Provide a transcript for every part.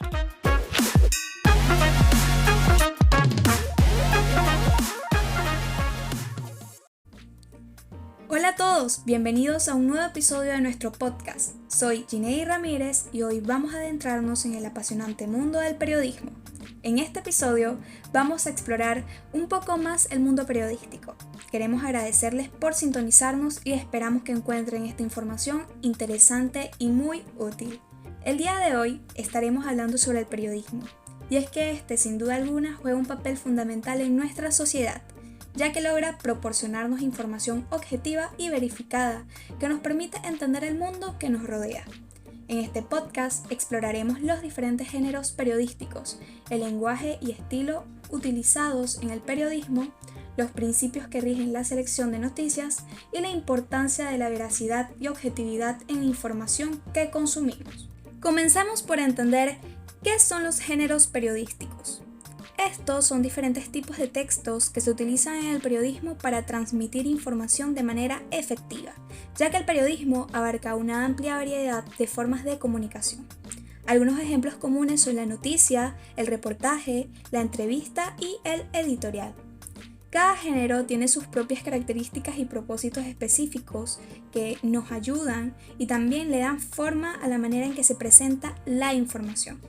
Hola a todos, bienvenidos a un nuevo episodio de nuestro podcast. Soy Ginei Ramírez y hoy vamos a adentrarnos en el apasionante mundo del periodismo. En este episodio vamos a explorar un poco más el mundo periodístico. Queremos agradecerles por sintonizarnos y esperamos que encuentren esta información interesante y muy útil. El día de hoy estaremos hablando sobre el periodismo, y es que este sin duda alguna juega un papel fundamental en nuestra sociedad, ya que logra proporcionarnos información objetiva y verificada que nos permite entender el mundo que nos rodea. En este podcast exploraremos los diferentes géneros periodísticos, el lenguaje y estilo utilizados en el periodismo, los principios que rigen la selección de noticias y la importancia de la veracidad y objetividad en la información que consumimos. Comenzamos por entender qué son los géneros periodísticos. Estos son diferentes tipos de textos que se utilizan en el periodismo para transmitir información de manera efectiva, ya que el periodismo abarca una amplia variedad de formas de comunicación. Algunos ejemplos comunes son la noticia, el reportaje, la entrevista y el editorial. Cada género tiene sus propias características y propósitos específicos que nos ayudan y también le dan forma a la manera en que se presenta la información.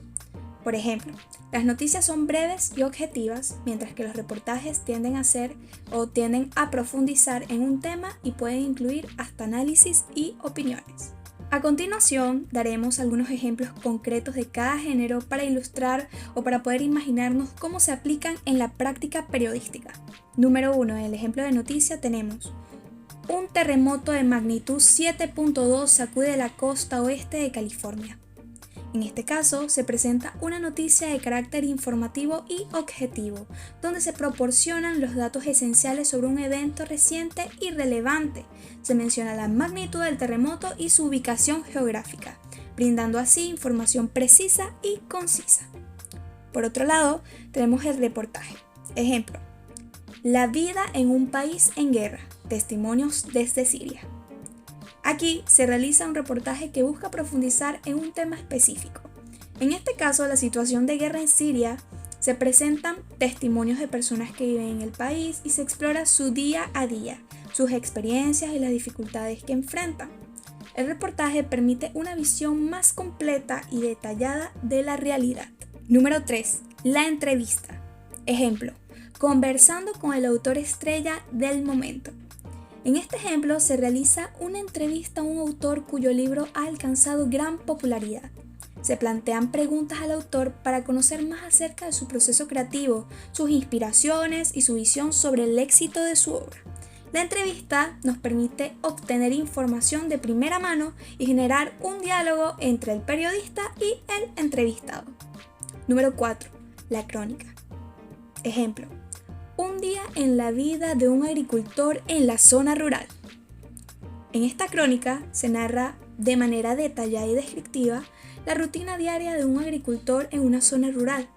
Por ejemplo, las noticias son breves y objetivas, mientras que los reportajes tienden a profundizar en un tema y pueden incluir hasta análisis y opiniones. A continuación, daremos algunos ejemplos concretos de cada género para ilustrar o para poder imaginarnos cómo se aplican en la práctica periodística. Número 1. En el ejemplo de noticia tenemos: un terremoto de magnitud 7.2 sacude la costa oeste de California. En este caso, se presenta una noticia de carácter informativo y objetivo, donde se proporcionan los datos esenciales sobre un evento reciente y relevante. Se menciona la magnitud del terremoto y su ubicación geográfica, brindando así información precisa y concisa. Por otro lado, tenemos el reportaje. Ejemplo: la vida en un país en guerra, testimonios desde Siria. Aquí se realiza un reportaje que busca profundizar en un tema específico. En este caso, la situación de guerra en Siria, se presentan testimonios de personas que viven en el país y se explora su día a día, sus experiencias y las dificultades que enfrentan. El reportaje permite una visión más completa y detallada de la realidad. Número 3. La entrevista. Ejemplo: conversando con el autor estrella del momento. En este ejemplo se realiza una entrevista a un autor cuyo libro ha alcanzado gran popularidad. Se plantean preguntas al autor para conocer más acerca de su proceso creativo, sus inspiraciones y su visión sobre el éxito de su obra. La entrevista nos permite obtener información de primera mano y generar un diálogo entre el periodista y el entrevistado. Número 4. La crónica. Ejemplo: un día en la vida de un agricultor en la zona rural. En esta crónica se narra de manera detallada y descriptiva la rutina diaria de un agricultor en una zona rural.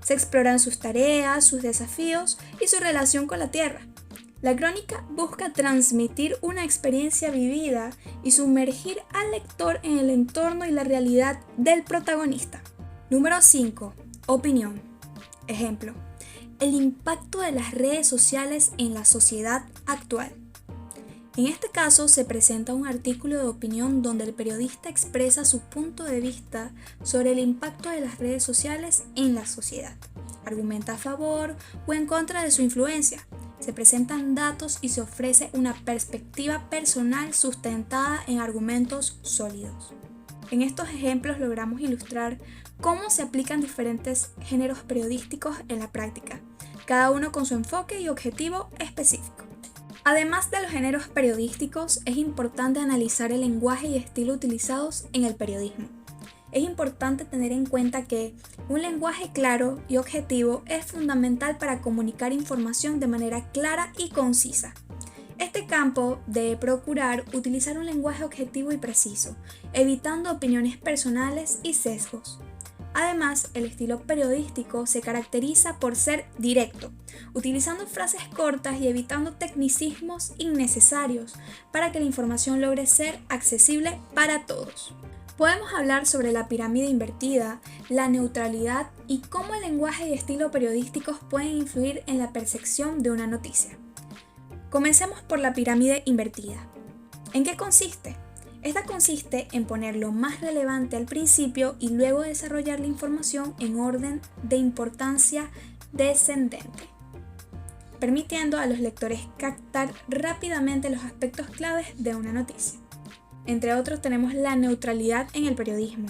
Se exploran sus tareas, sus desafíos y su relación con la tierra. La crónica busca transmitir una experiencia vivida y sumergir al lector en el entorno y la realidad del protagonista. Número 5. Opinión. Ejemplo: el impacto de las redes sociales en la sociedad actual. En este caso se presenta un artículo de opinión donde el periodista expresa su punto de vista sobre el impacto de las redes sociales en la sociedad. Argumenta a favor o en contra de su influencia. Se presentan datos y se ofrece una perspectiva personal sustentada en argumentos sólidos. En estos ejemplos logramos ilustrar cómo se aplican diferentes géneros periodísticos en la práctica, cada uno con su enfoque y objetivo específico. Además de los géneros periodísticos, es importante analizar el lenguaje y estilo utilizados en el periodismo. Es importante tener en cuenta que un lenguaje claro y objetivo es fundamental para comunicar información de manera clara y concisa. Este campo debe procurar utilizar un lenguaje objetivo y preciso, evitando opiniones personales y sesgos. Además, el estilo periodístico se caracteriza por ser directo, utilizando frases cortas y evitando tecnicismos innecesarios para que la información logre ser accesible para todos. Podemos hablar sobre la pirámide invertida, la neutralidad y cómo el lenguaje y estilo periodísticos pueden influir en la percepción de una noticia. Comencemos por la pirámide invertida. ¿En qué consiste? Esta consiste en poner lo más relevante al principio y luego desarrollar la información en orden de importancia descendente, permitiendo a los lectores captar rápidamente los aspectos claves de una noticia. Entre otros tenemos la neutralidad en el periodismo.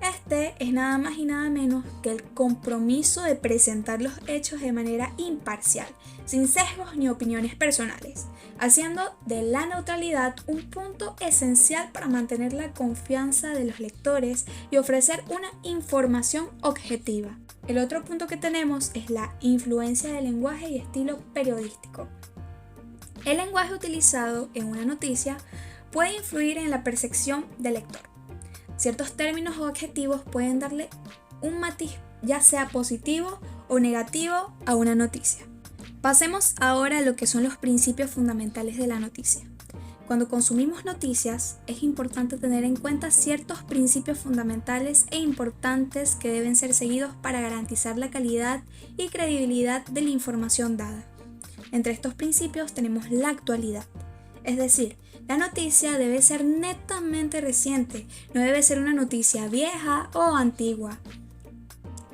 Este es nada más y nada menos que el compromiso de presentar los hechos de manera imparcial, sin sesgos ni opiniones personales, haciendo de la neutralidad un punto esencial para mantener la confianza de los lectores y ofrecer una información objetiva. El otro punto que tenemos es la influencia del lenguaje y estilo periodístico. El lenguaje utilizado en una noticia puede influir en la percepción del lector. Ciertos términos o adjetivos pueden darle un matiz, ya sea positivo o negativo, a una noticia. Pasemos ahora a lo que son los principios fundamentales de la noticia. Cuando consumimos noticias, es importante tener en cuenta ciertos principios fundamentales e importantes que deben ser seguidos para garantizar la calidad y credibilidad de la información dada. Entre estos principios tenemos la actualidad, es decir, la noticia debe ser netamente reciente, no debe ser una noticia vieja o antigua.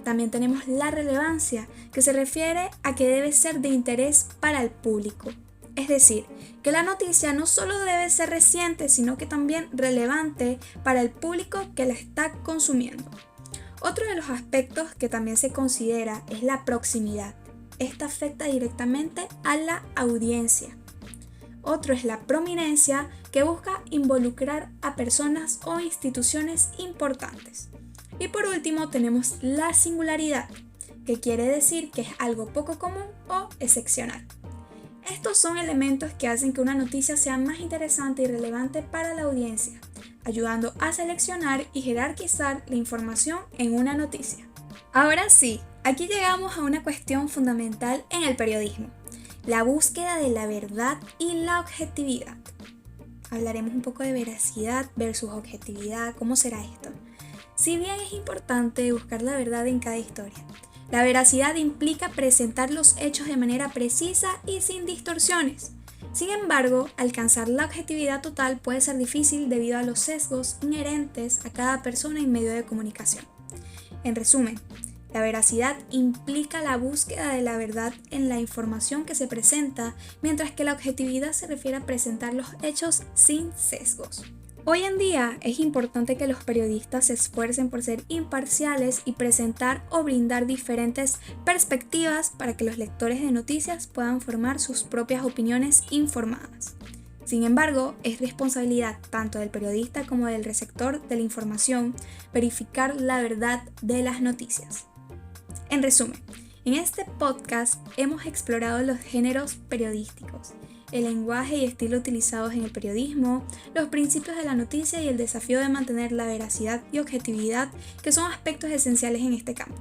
También tenemos la relevancia, que se refiere a que debe ser de interés para el público. Es decir, que la noticia no solo debe ser reciente, sino que también relevante para el público que la está consumiendo. Otro de los aspectos que también se considera es la proximidad. Esta afecta directamente a la audiencia. Otro es la prominencia, que busca involucrar a personas o instituciones importantes. Y por último tenemos la singularidad, que quiere decir que es algo poco común o excepcional. Estos son elementos que hacen que una noticia sea más interesante y relevante para la audiencia, ayudando a seleccionar y jerarquizar la información en una noticia. Ahora sí, aquí llegamos a una cuestión fundamental en el periodismo: la búsqueda de la verdad y la objetividad. Hablaremos un poco de veracidad versus objetividad, ¿cómo será esto? Si bien es importante buscar la verdad en cada historia, la veracidad implica presentar los hechos de manera precisa y sin distorsiones. Sin embargo, alcanzar la objetividad total puede ser difícil debido a los sesgos inherentes a cada persona y medio de comunicación. En resumen, la veracidad implica la búsqueda de la verdad en la información que se presenta, mientras que la objetividad se refiere a presentar los hechos sin sesgos. Hoy en día es importante que los periodistas se esfuercen por ser imparciales y presentar o brindar diferentes perspectivas para que los lectores de noticias puedan formar sus propias opiniones informadas. Sin embargo, es responsabilidad tanto del periodista como del receptor de la información verificar la verdad de las noticias. En resumen, en este podcast hemos explorado los géneros periodísticos, el lenguaje y estilo utilizados en el periodismo, los principios de la noticia y el desafío de mantener la veracidad y objetividad, que son aspectos esenciales en este campo.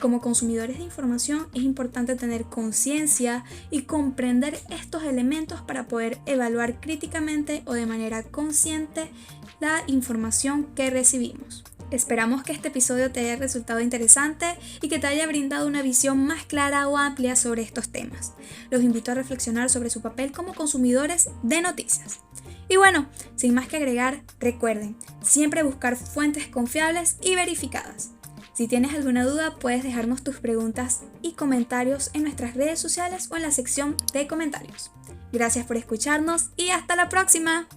Como consumidores de información es importante tener conciencia y comprender estos elementos para poder evaluar críticamente o de manera consciente la información que recibimos. Esperamos que este episodio te haya resultado interesante y que te haya brindado una visión más clara o amplia sobre estos temas. Los invito a reflexionar sobre su papel como consumidores de noticias. Y bueno, sin más que agregar, recuerden, siempre buscar fuentes confiables y verificadas. Si tienes alguna duda, puedes dejarnos tus preguntas y comentarios en nuestras redes sociales o en la sección de comentarios. Gracias por escucharnos y hasta la próxima.